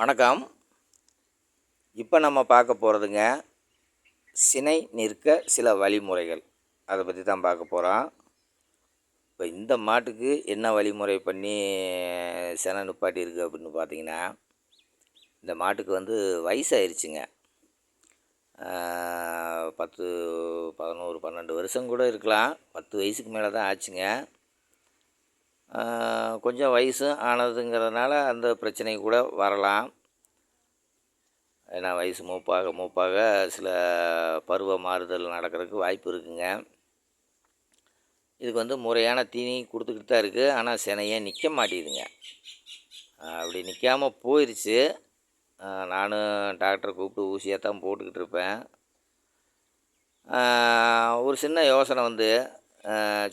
வணக்கம். இப்போ நம்ம பார்க்க போகிறதுங்க, சினை நிற்க சில வழிமுறைகள். அதை பற்றி தான் பார்க்க போகிறோம். இப்போ இந்த மாட்டுக்கு என்ன வழிமுறை பண்ணி சினை நிப்பாட்டியிருக்கு அப்படின்னு பார்த்தீங்கன்னா, இந்த மாட்டுக்கு வயசாயிருச்சுங்க. 10, 11, 12 வருஷம் கூட இருக்கலாம். 10 வயசுக்கு மேலே தான் ஆச்சுங்க. கொஞ்சம் வயசும் ஆனதுங்கிறதுனால அந்த பிரச்சனை கூட வரலாம். ஏன்னா வயசு மூப்பாக மூப்பாக சில பருவ மாறுதல் நடக்கிறதுக்கு வாய்ப்பு இருக்குங்க. இதுக்கு முறையான தீனி கொடுத்துக்கிட்டு தான் இருக்குது. ஆனால் சினையே நிற்க மாட்டேங்குதுங்க. அப்படி நிற்காமல் போயிடுச்சு. நானும் டாக்டரை கூப்பிட்டு ஊசியாக தான் போட்டுக்கிட்டு இருப்பேன். ஒரு சின்ன யோசனை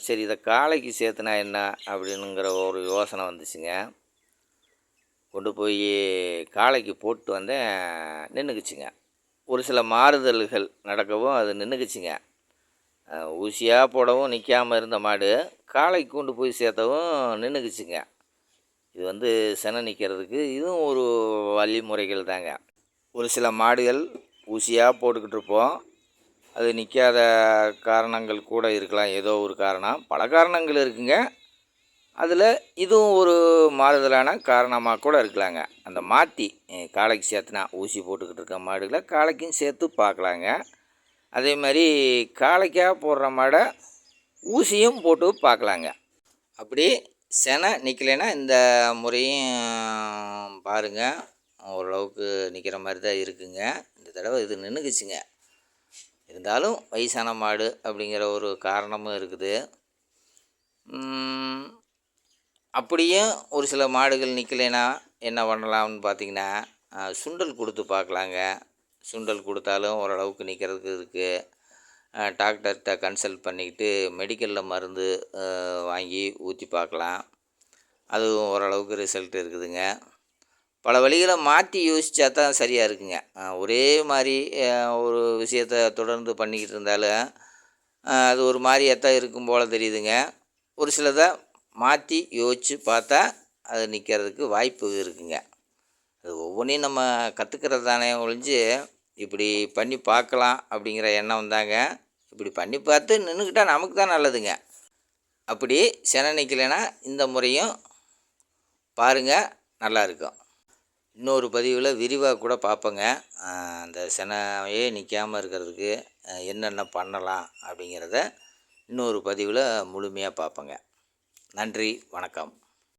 சரி இதை காளைக்கு சேர்த்துனா என்ன அப்படின்னுங்கிற ஒரு யோசனை வந்துச்சுங்க. கொண்டு போய் காளைக்கு போட்டு வந்தேன், நின்றுக்குச்சுங்க. ஒரு சில மாறுதல்கள் நடக்கவும் அது நின்றுக்குச்சுங்க. ஊசியாக போடவும் நிற்காமல் இருந்த மாடு காளைக்கு கொண்டு போய் சேர்த்தவும் நின்றுக்குச்சுங்க. இது சினை நிற்கிறதுக்கு இதுவும் ஒரு வழிமுறைகள் தாங்க. ஒரு சில மாடுகள் ஊசியாக போட்டுக்கிட்டு இருப்போம், அது நிற்காத காரணங்கள் கூட இருக்கலாம். ஏதோ ஒரு காரணம், பல காரணங்கள் இருக்குங்க. அதில் இதுவும் ஒரு மாறுதலான காரணமாக கூட இருக்கலாங்க. அந்த மாற்றி காளைக்கு சேர்த்துனா ஊசி போட்டுக்கிட்டு இருக்க மாடுகளை காளைக்கும் சேர்த்து பார்க்கலாங்க. அதே மாதிரி காளைக்காக போடுற மாடை ஊசியும் போட்டு பார்க்கலாங்க. அப்படி சினை நிற்கலைன்னா இந்த முறையும் பாருங்கள். ஓரளவுக்கு நிற்கிற மாதிரி தான் இருக்குங்க. இந்த தடவை இது நின்றுக்குச்சுங்க. இருந்தாலும் வயசான மாடு அப்படிங்கிற ஒரு காரணமும் இருக்குது. அப்படியும் ஒரு சில மாடுகள் நிற்கலைன்னா என்ன பண்ணலாம்னு பார்த்திங்கன்னா, சுண்டல் கொடுத்து பார்க்கலாங்க. சுண்டல் கொடுத்தாலும் ஓரளவுக்கு நிற்கிறதுக்கு இருக்குது. டாக்டர்கிட்ட கன்சல்ட் பண்ணிக்கிட்டு மெடிக்கலில் மருந்து வாங்கி ஊற்றி பார்க்கலாம். அதுவும் ஓரளவுக்கு ரிசல்ட் இருக்குதுங்க. பல வழிகளை மாற்றி யோசித்தா தான் சரியாக இருக்குங்க. ஒரே மாதிரி ஒரு விஷயத்தை தொடர்ந்து பண்ணிக்கிட்டு இருந்தாலும் அது ஒரு மாதிரியாக தான் இருக்கும் போல் தெரியுதுங்க. ஒரு சிலதை மாற்றி யோசித்து பார்த்தா அது நிற்கிறதுக்கு வாய்ப்பு இருக்குங்க. அது ஒவ்வொன்றையும் நம்ம கற்றுக்கிறது தானே ஒழிஞ்சு இப்படி பண்ணி பார்க்கலாம் அப்படிங்கிற எண்ணம் தாங்க. இப்படி பண்ணி பார்த்து நின்றுக்கிட்டால் நமக்கு தான் நல்லதுங்க. அப்படி சினை நிற்கலைன்னா இந்த முறையும் பாருங்கள், நல்லாயிருக்கும். இன்னொரு பதிவில் விரிவாக கூட பார்ப்பேங்க. அந்த சினையே நிற்காமல் இருக்கிறதுக்கு என்னென்ன பண்ணலாம் அப்படிங்கிறத இன்னொரு பதிவில் முழுமையாக பார்ப்பேங்க. நன்றி, வணக்கம்.